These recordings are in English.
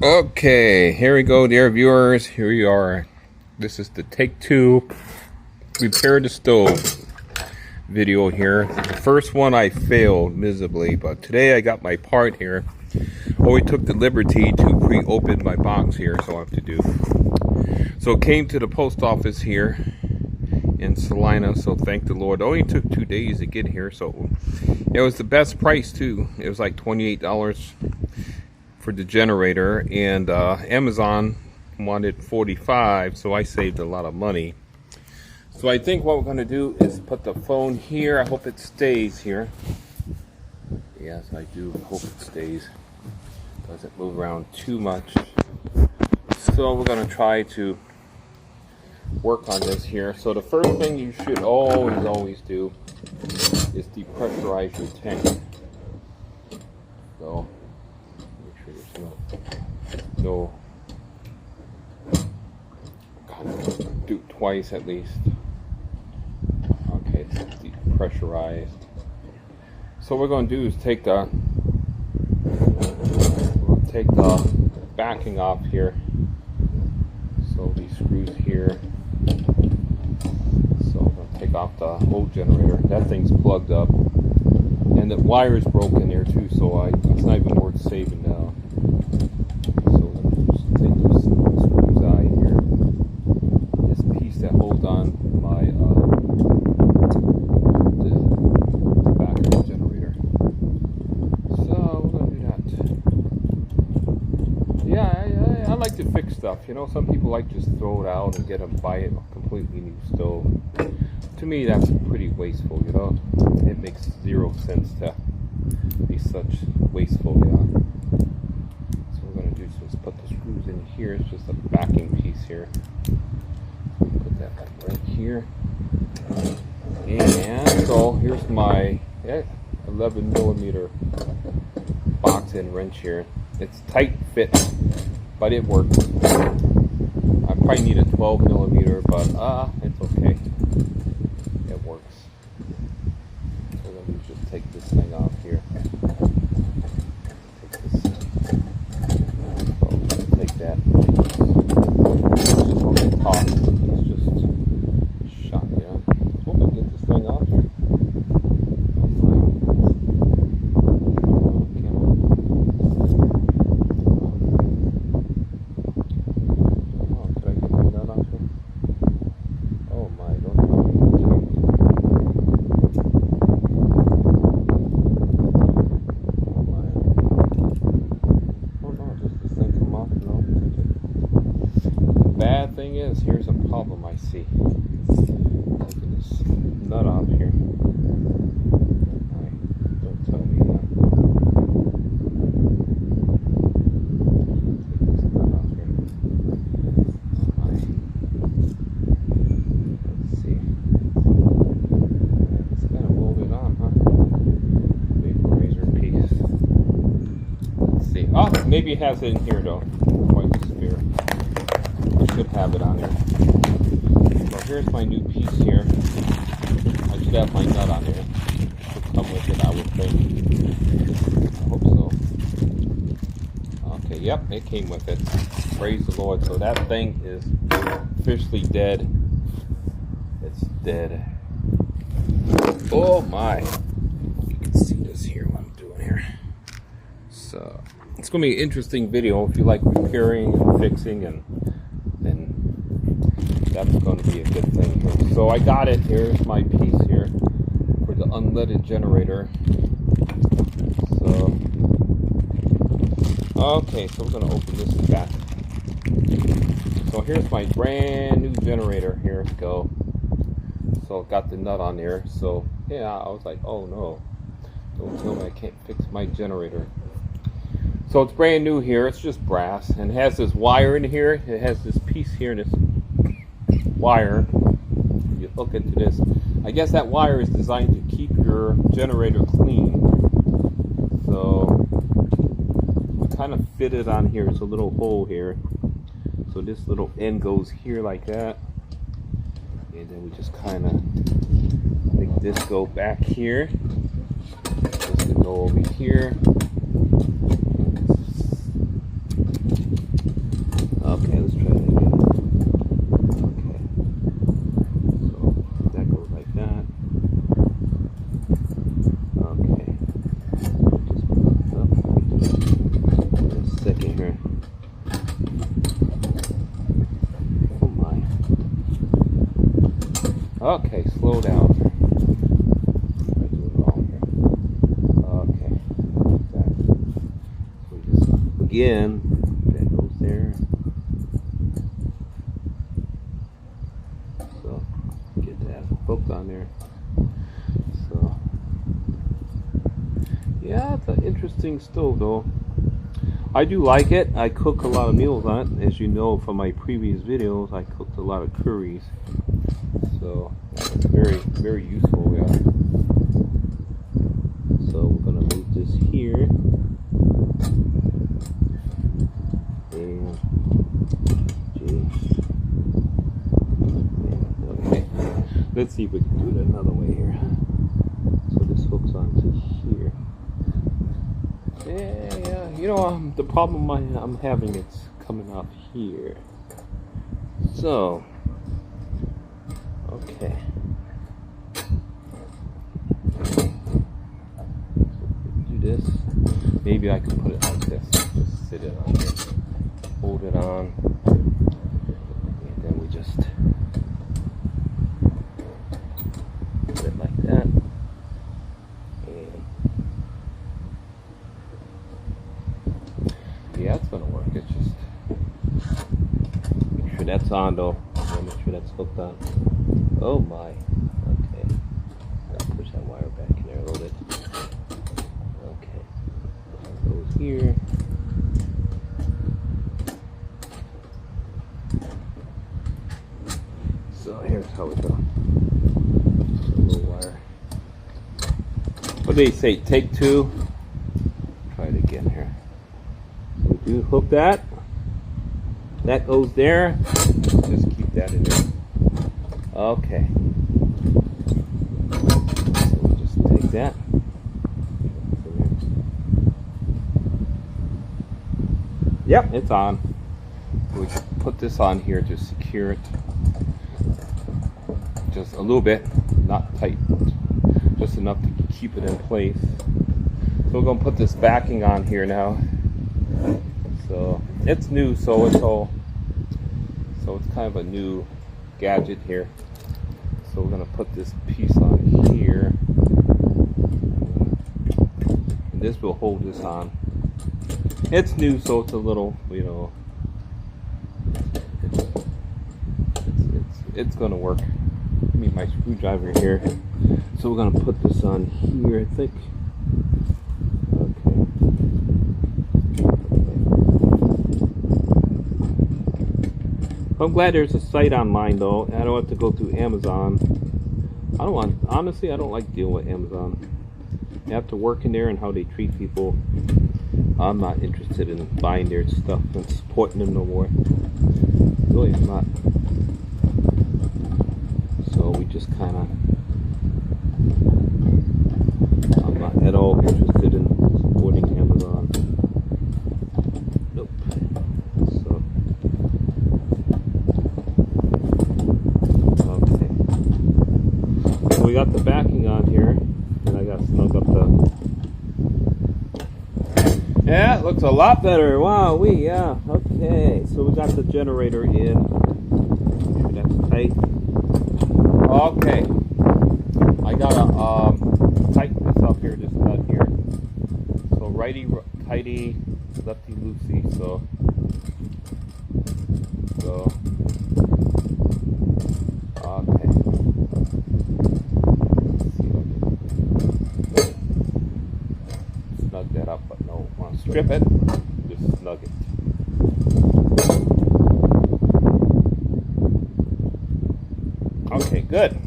Okay, here we go, dear viewers. Here we are. This is the take two repair the stove video here. The first one I failed miserably, but today I got my part here. Oh, we took the liberty to pre-open my box here, so I have to do. So it came to the post office here in Salina, so thank the Lord. It only took 2 days to get here, so it was the best price too. It was like $28 for the generator, and Amazon wanted $45, so I saved a lot of money. So I think what we're going to do is put the phone here. I hope it stays here. Yes, I do hope it stays. Doesn't move around too much. So we're going to try to work on this here. So the first thing you should always do is depressurize your tank. So no, do it twice at least. Okay, it's depressurized. So what we're going to do is take the backing off here. So these screws here. So I'm going to take off the old generator. That thing's plugged up, and the wire is broken there too. So it's not even worth saving now. So just take those screws out here. This piece that holds on my the back of the generator. So we're gonna do that. Yeah, I like to fix stuff. You know, some people like to just throw it out and buy it a completely new stove. To me, that's pretty wasteful. You know, it makes zero sense to be such wasteful. Yeah. Put the screws in here. It's just a backing piece here. Put that right here. And so here's my 11mm box and wrench here. It's tight fit, but it works. I probably need a 12mm, but it's okay. It works. So let me just take this thing off here. Bad thing is, here's a problem I see. Taking this nut off here. Don't tell me that. Take this nut off here. Let's see. It's kind of molded on, huh? Razor piece. Let's see. Oh, maybe it has it in here though. Quite the spare. Should have it on there. So here's my new piece here. I should have my nut on there. Should come with it, I would think. I hope so. Okay, yep, it came with it. Praise the Lord. So that thing is officially dead. It's dead. Oh my. You can see this here, what I'm doing here. So it's going to be an interesting video if you like repairing and fixing, and that's going to be a good thing here. So I got it. Here's my piece here for the unleaded generator. So, okay, so we're going to open this back. So here's my brand new generator. Here we go. So got the nut on there. So yeah, I was like, oh no, don't tell me I can't fix my generator. So it's brand new here. It's just brass, and it has this wire in here. It has this piece here, this wire. You look into this. I guess that wire is designed to keep your generator clean. So we kind of fit it on here. It's a little hole here. So this little end goes here like that, and then we just kind of make this go back here. This can go over here. Okay, slow down. I'm doing it wrong here. Okay. Exactly. So we just again, that goes there. So get that hooked on there. So yeah, it's an interesting stove though. I do like it. I cook a lot of meals on it. As you know from my previous videos, I cooked a lot of curries. So it's very, very useful, yeah. So we're gonna move this here. And okay. Let's see if we can do it another way here. So this hooks onto here. Yeah, you know, the problem I'm having, it's coming off here. So, okay. Do this. Maybe I can put it like this. Just sit it on here. Hold it on. And then we just put it like that. Yeah, it's gonna work. It's just make sure that's on though. Make sure that's hooked on. Oh my. Okay. Let's push that wire back in there a little bit. Okay. It goes here. So here's how we go. A little wire. What do they say? Take two. Try it again here. You hook that goes there, just keep that in there. Okay, so we'll just take that. Yep, it's on. We just put this on here to secure it, just a little bit, not tight, just enough to keep it in place. So we're gonna put this backing on here now. So it's new, so it's kind of a new gadget here. So we're gonna put this piece on here, and this will hold this on. It's new, so it's a little, you know, it's gonna work. Give me my screwdriver here. So we're gonna put this on here, I think. I'm glad there's a site online though. I don't have to go through Amazon. Honestly, I don't like dealing with Amazon. You have to work in there and how they treat people. I'm not interested in buying their stuff and supporting them no more. Really, I'm not. So we just kind of, I'm not at all interested in supporting Amazon. Nope. So we got the backing on here, and I got snug up the. Yeah, it looks a lot better. Wow, yeah. Okay, so we got the generator in. Make sure that's tight. Okay, I gotta tighten this up here, this nut here. So righty tighty, lefty loosey. So. Okay. Snug that up, but no, want to strip it, just snug it. Okay, good.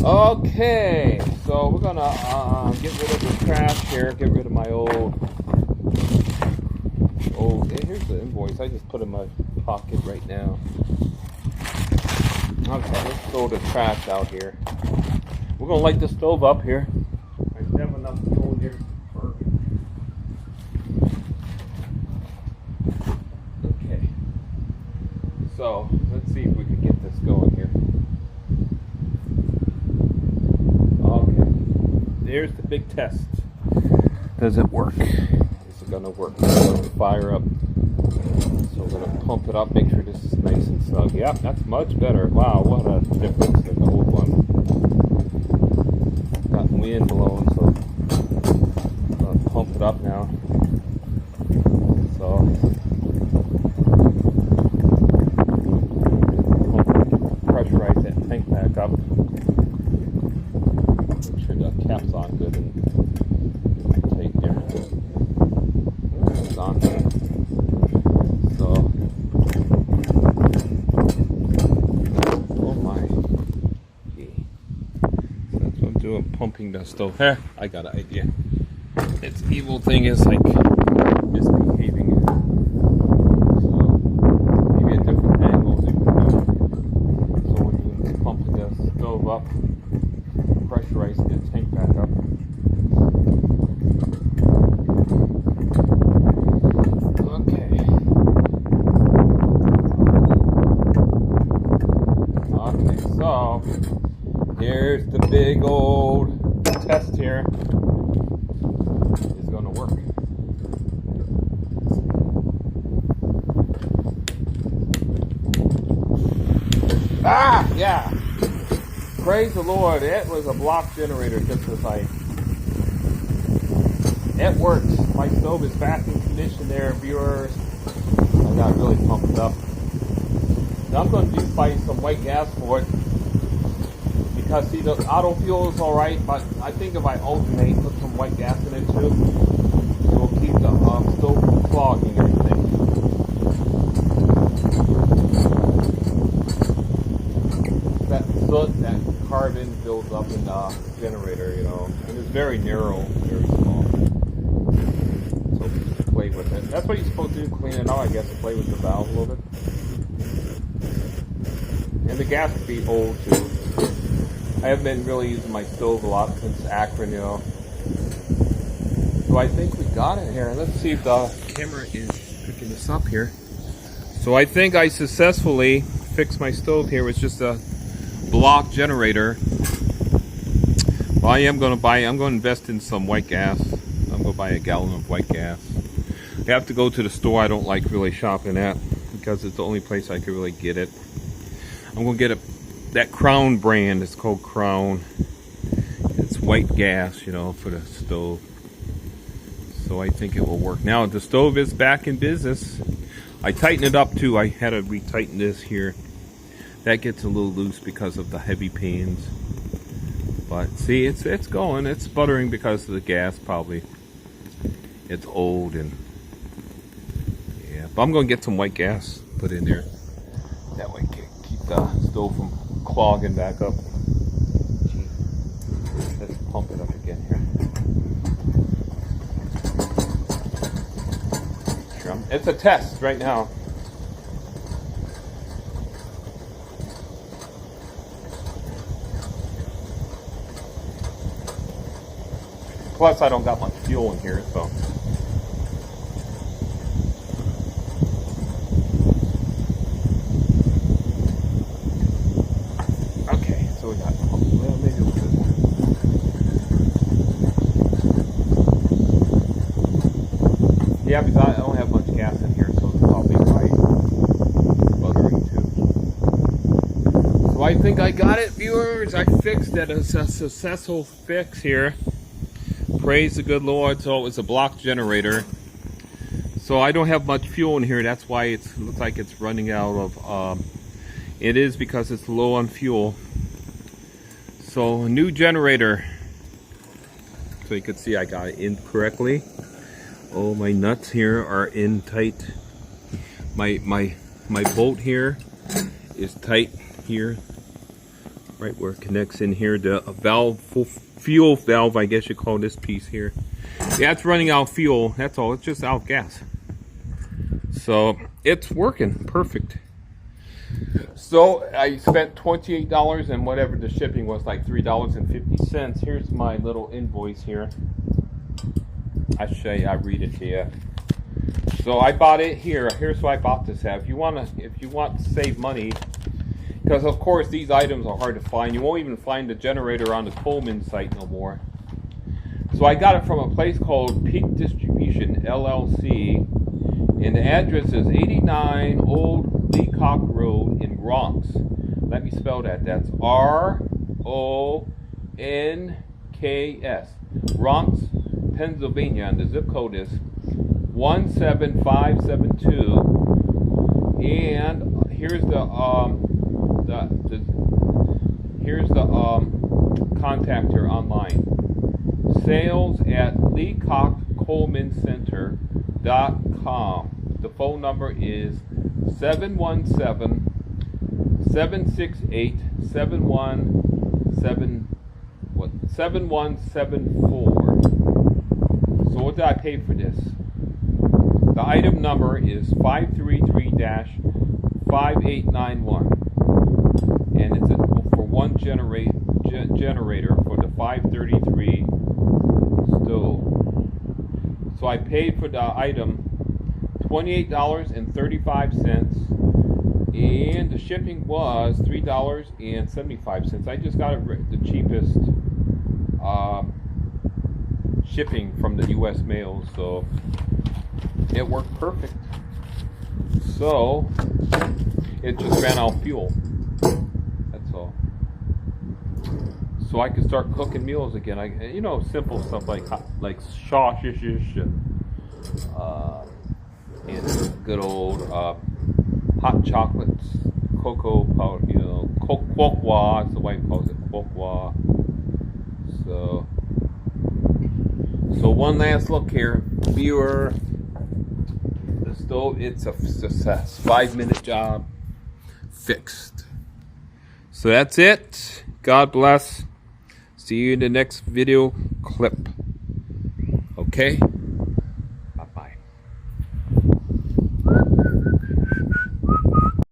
Okay, so we're gonna get rid of the trash here, get rid of my old, here's the invoice, I just put in my pocket right now. Okay, let's throw the trash out here. We're gonna light the stove up here. I have enough fuel here. Perfect. Okay. So let's see if we can get this going here. Okay. There's the big test. Does it work? Is it gonna work? Fire up. So So we're going to pump it up, make sure this is nice and snug. Yep, that's much better. Wow, what a difference than the old one. Got wind blowing, so I'm going to pump it up now. So pressurize that tank back up. Make sure the cap's on good and tight there. It's on. So, oh my. Okay. So that's what I'm doing, pumping the stove. Here, I got an idea. Its evil thing is like misbehaving. So, maybe at different angles you can do. So when you're pumping the stove up, pressurize the tank back up. Okay. Okay, so here's the big old test here. It's gonna work. Ah, yeah. Praise the Lord. It was a block generator, just as it works. My stove is back in condition there, viewers. I got really pumped up. Now I'm going to buy some white gas for it. Because, see, the auto fuel is alright, but I think if I alternate, put some white gas in it too, it will keep the stove from clogging everything. That soot, that carbon builds up in the generator, you know, and it's very narrow, very small. So just play with it. That's what you're supposed to do, clean it out, I guess, to play with the valve a little bit. And the gas would be old too. I haven't been really using my stove a lot since Akron, you know. So I think we got it here. Let's see if the camera is picking this up here. So I think I successfully fixed my stove here. It's just a block generator. Well, I'm going to invest in some white gas. I'm going to buy a gallon of white gas. I have to go to the store I don't like really shopping at because it's the only place I can really get it. I'm going to get that Crown brand. It's called Crown. It's white gas, you know, for the stove. So I think it will work. Now the stove is back in business. I tightened it up too. I had to retighten this here. That gets a little loose because of the heavy pans. But see, it's going. It's sputtering because of the gas probably. It's old and yeah. But I'm going to get some white gas put in there. That way keep the stove from clogging back up. Let's pump it up again here. It's a test right now. Plus, I don't got much fuel in here, so. Okay, so we got, well, maybe a little bit more. Yeah, because I don't have much gas in here, so it's probably right. Buttering too. So I think I got it, viewers. I fixed it. It's a successful fix here. Praise the good Lord. So it was a block generator. So I don't have much fuel in here. That's why it looks like it's running out of. It is because it's low on fuel. So a new generator. So you can see I got it in correctly. Oh, my nuts here are in tight. My bolt here is tight here, right where it connects in here. The valve, fuel valve, I guess you call this piece here. Yeah, it's running out of fuel. That's all. It's just out of gas. So it's working perfect. So I spent $28 and whatever the shipping was, like $3.50. Here's my little invoice here. I read it to you. So I bought it here. Here's what I bought this at. If you want to save money, because of course these items are hard to find. You won't even find the generator on the Coleman site no more. So I got it from a place called Peak Distribution LLC. And the address is 89 Old Leacock Road in Bronx. Let me spell that. That's R-O-N-K-S. Bronx, Pennsylvania. And the zip code is 17572. And here's the contact her online. Sales at LeacockColemanCenter.com. The phone number is 717-768-7174. So what did I pay for this? The item number is 533-5891, and it's for one generator for the 533 stove. So I paid for the item $28.35, and the shipping was $3.75. I just got the cheapest shipping from the U.S. mail, so it worked perfect. So it just ran out of fuel. That's all. So I could start cooking meals again. Simple stuff like sausages and good old hot chocolates, cocoa powder. Cocoa. As the wife calls it, cocoa. So one last look here, viewer. The stove, it's a success. 5-minute job, fixed. So that's it. God bless. See you in the next video clip. Okay?